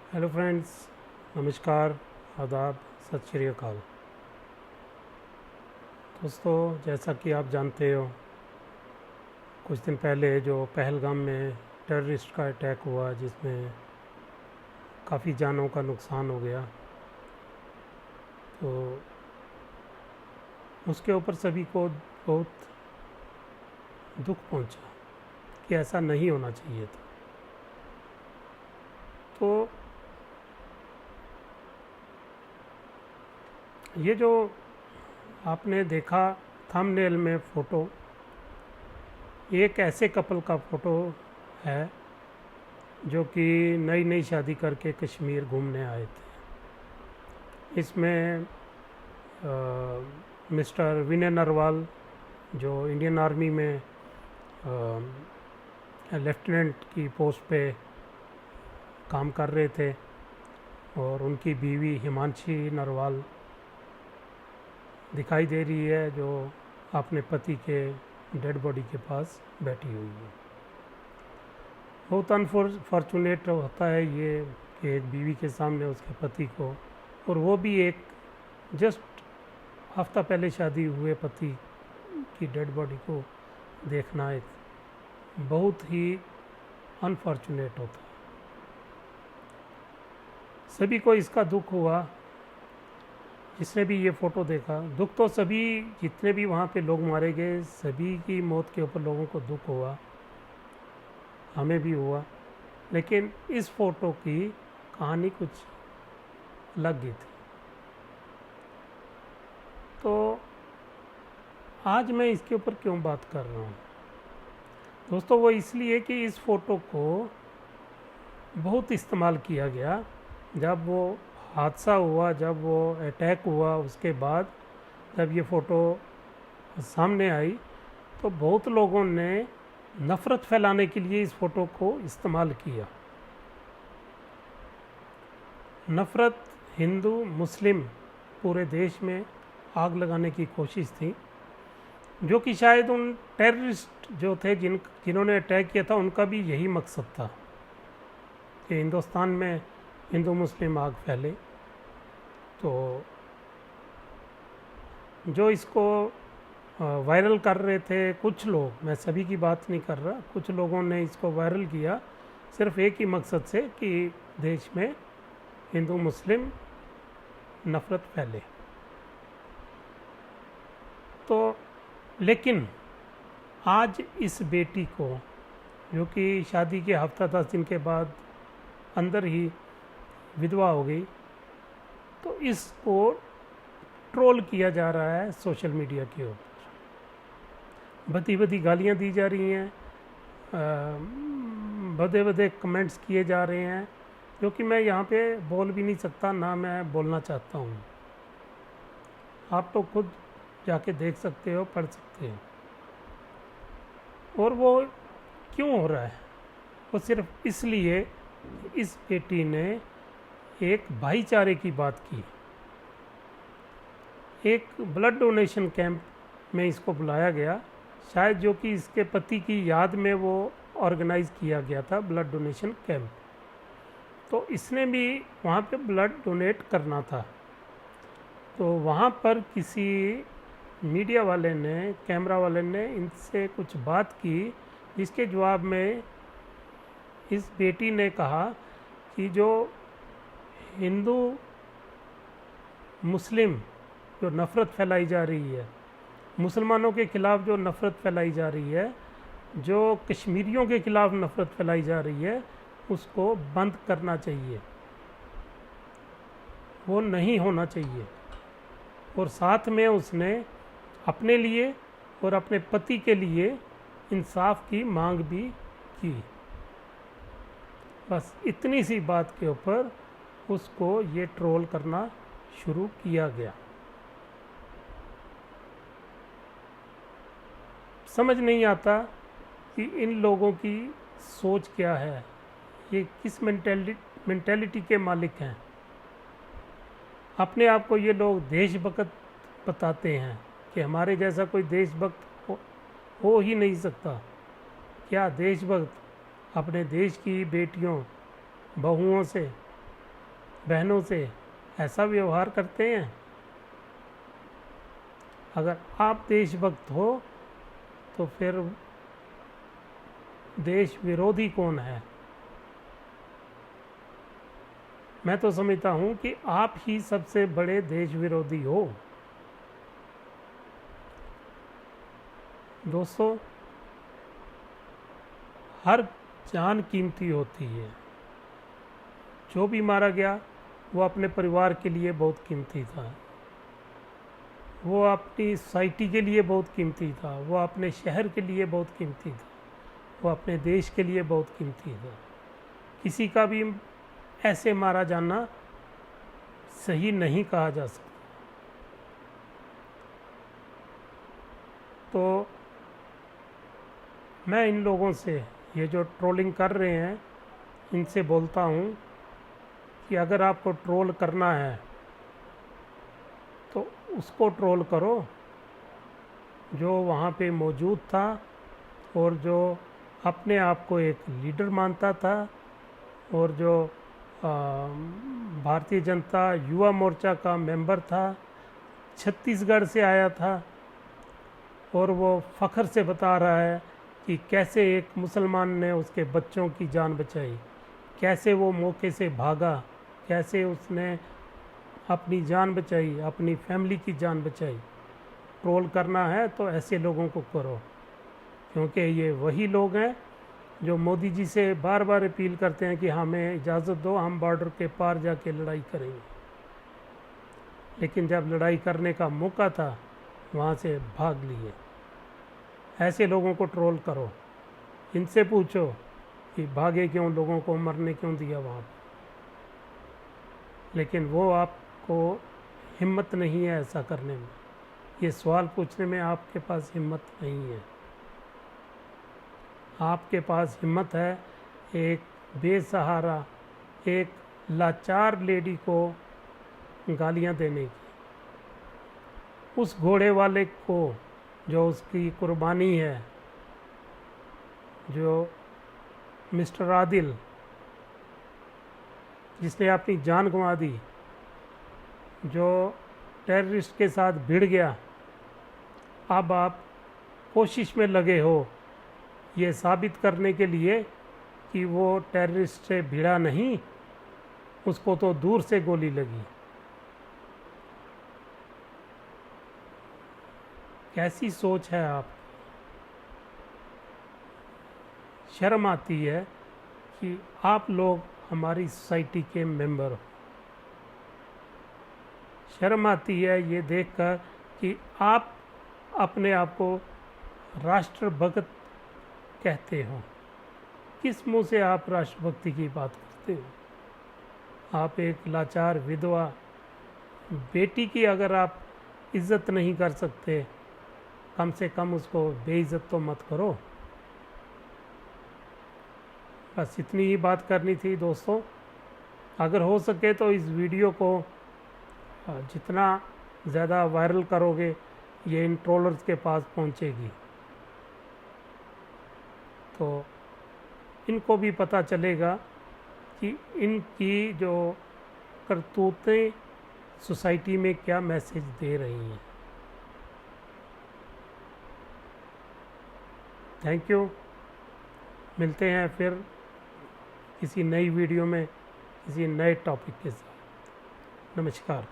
Hello friends, नमस्कार, आदाब, सत श्री अकाल। दोस्तों, जैसा कि आप जानते हो, कुछ दिन पहले जो पहलगाम में टेररिस्ट का अटैक हुआ जिसमें काफ़ी जानों का नुकसान हो गया, तो उसके ऊपर सभी को बहुत दुख पहुंचा कि ऐसा नहीं होना चाहिए था। तो ये जो आपने देखा थंबनेल में फ़ोटो, एक ऐसे कपल का फ़ोटो है जो कि नई नई शादी करके कश्मीर घूमने आए थे। इसमें मिस्टर विनय नरवाल जो इंडियन आर्मी में लेफ्टिनेंट की पोस्ट पे काम कर रहे थे, और उनकी बीवी हिमांशी नरवाल दिखाई दे रही है जो अपने पति के डेड बॉडी के पास बैठी हुई है। बहुत अनफॉर्चुनेट होता है ये कि एक बीवी के सामने उसके पति को, और वो भी एक जस्ट हफ्ता पहले शादी हुए पति की डेड बॉडी को देखना एक बहुत ही अनफॉर्चुनेट होता है। सभी को इसका दुख हुआ, जिसने भी ये फ़ोटो देखा। दुख तो सभी, जितने भी वहाँ पे लोग मारे गए, सभी की मौत के ऊपर लोगों को दुख हुआ, हमें भी हुआ। लेकिन इस फ़ोटो की कहानी कुछ अलग ही थी। तो आज मैं इसके ऊपर क्यों बात कर रहा हूँ दोस्तों, वो इसलिए कि इस फ़ोटो को बहुत इस्तेमाल किया गया। जब वो हादसा हुआ, जब वो अटैक हुआ, उसके बाद जब ये फ़ोटो सामने आई तो बहुत लोगों ने नफ़रत फैलाने के लिए इस फ़ोटो को इस्तेमाल किया। नफ़रत, हिंदू मुस्लिम, पूरे देश में आग लगाने की कोशिश थी, जो कि शायद उन टेररिस्ट जो थे जिन्होंने अटैक किया था उनका भी यही मकसद था कि हिंदुस्तान में हिंदू मुस्लिम आग फैले। तो जो इसको वायरल कर रहे थे कुछ लोग, मैं सभी की बात नहीं कर रहा, कुछ लोगों ने इसको वायरल किया सिर्फ एक ही मकसद से कि देश में हिंदू मुस्लिम नफ़रत फैले। तो लेकिन आज इस बेटी को, जो कि शादी के हफ्ता 10 दिन के बाद अंदर ही विधवा हो गई, तो इसको ट्रोल किया जा रहा है सोशल मीडिया के ऊपर। बदी बदी गालियाँ दी जा रही हैं, बदे बदे कमेंट्स किए जा रहे हैं, जो कि मैं यहाँ पे बोल भी नहीं सकता, ना मैं बोलना चाहता हूँ। आप तो खुद जाके देख सकते हो, पढ़ सकते हो। और वो क्यों हो रहा है? वो सिर्फ इसलिए इस बेटी ने एक भाईचारे की बात की। एक ब्लड डोनेशन कैंप में इसको बुलाया गया, शायद जो कि इसके पति की याद में वो ऑर्गेनाइज किया गया था ब्लड डोनेशन कैंप। तो इसने भी वहाँ पे ब्लड डोनेट करना था। तो वहाँ पर किसी मीडिया वाले ने, कैमरा वाले ने इनसे कुछ बात की, जिसके जवाब में इस बेटी ने कहा कि जो हिंदू मुस्लिम जो नफ़रत फैलाई जा रही है, मुसलमानों के ख़िलाफ़ जो नफ़रत फैलाई जा रही है, जो कश्मीरियों के ख़िलाफ़ नफ़रत फैलाई जा रही है, उसको बंद करना चाहिए, वो नहीं होना चाहिए। और साथ में उसने अपने लिए और अपने पति के लिए इंसाफ की मांग भी की। बस इतनी सी बात के ऊपर उसको ये ट्रोल करना शुरू किया गया। समझ नहीं आता कि इन लोगों की सोच क्या है, ये किस मेंटेलिटी के मालिक हैं। अपने आप को ये लोग देशभक्त बताते हैं कि हमारे जैसा कोई देशभक्त हो ही नहीं सकता। क्या देशभक्त अपने देश की बेटियों, बहुओं से बहनों से ऐसा व्यवहार करते हैं। अगर आप देशभक्त हो तो फिर देश विरोधी कौन है? मैं तो समझता हूं कि आप ही सबसे बड़े देश विरोधी हो। दोस्तों, हर जान कीमती होती है। जो भी मारा गया वो अपने परिवार के लिए बहुत कीमती था, वो अपनी सोसाइटी के लिए बहुत कीमती था, वो अपने शहर के लिए बहुत कीमती था, वो अपने देश के लिए बहुत कीमती था। किसी का भी ऐसे मारा जाना सही नहीं कहा जा सकता। तो मैं इन लोगों से, ये जो ट्रोलिंग कर रहे हैं, इनसे बोलता हूँ कि अगर आपको ट्रोल करना है तो उसको ट्रोल करो जो वहाँ पे मौजूद था और जो अपने आप को एक लीडर मानता था और जो भारतीय जनता युवा मोर्चा का मेंबर था, छत्तीसगढ़ से आया था और वो फ़ख्र से बता रहा है कि कैसे एक मुसलमान ने उसके बच्चों की जान बचाई, कैसे वो मौके से भागा, कैसे उसने अपनी जान बचाई, अपनी फैमिली की जान बचाई। ट्रोल करना है तो ऐसे लोगों को करो, क्योंकि ये वही लोग हैं जो मोदी जी से बार बार अपील करते हैं कि हमें इजाज़त दो, हम बॉर्डर के पार जाके लड़ाई करेंगे। लेकिन जब लड़ाई करने का मौका था वहाँ से भाग लिए। ऐसे लोगों को ट्रोल करो, इनसे पूछो कि भागे क्यों, लोगों को मरने क्यों दिया वहाँ पर। लेकिन वो आपको हिम्मत नहीं है ऐसा करने में, ये सवाल पूछने में आपके पास हिम्मत नहीं है। आपके पास हिम्मत है एक बेसहारा, एक लाचार लेडी को गालियां देने की, उस घोड़े वाले को जो उसकी कुर्बानी है, जो मिस्टर आदिल जिसने अपनी जान गंवा दी, जो टेररिस्ट के साथ भिड़ गया। अब आप कोशिश में लगे हो ये साबित करने के लिए कि वो टेररिस्ट से भिड़ा नहीं, उसको तो दूर से गोली लगी। कैसी सोच है आप? शर्म आती है कि आप लोग हमारी सोसाइटी के मेंबर हो। शर्म आती है ये देखकर कि आप अपने आप को राष्ट्रभक्त कहते हो। किस मुंह से आप राष्ट्रभक्ति की बात करते हो? आप एक लाचार विधवा बेटी की अगर आप इज्जत नहीं कर सकते, कम से कम उसको बेइज्जत तो मत करो। बस इतनी ही बात करनी थी दोस्तों। अगर हो सके तो इस वीडियो को जितना ज़्यादा वायरल करोगे ये इन ट्रोलर्स के पास पहुंचेगी, तो इनको भी पता चलेगा कि इनकी जो करतूतें सोसाइटी में क्या मैसेज दे रही हैं। Thank you. मिलते हैं फिर किसी नई वीडियो में किसी नए टॉपिक के साथ। नमस्कार।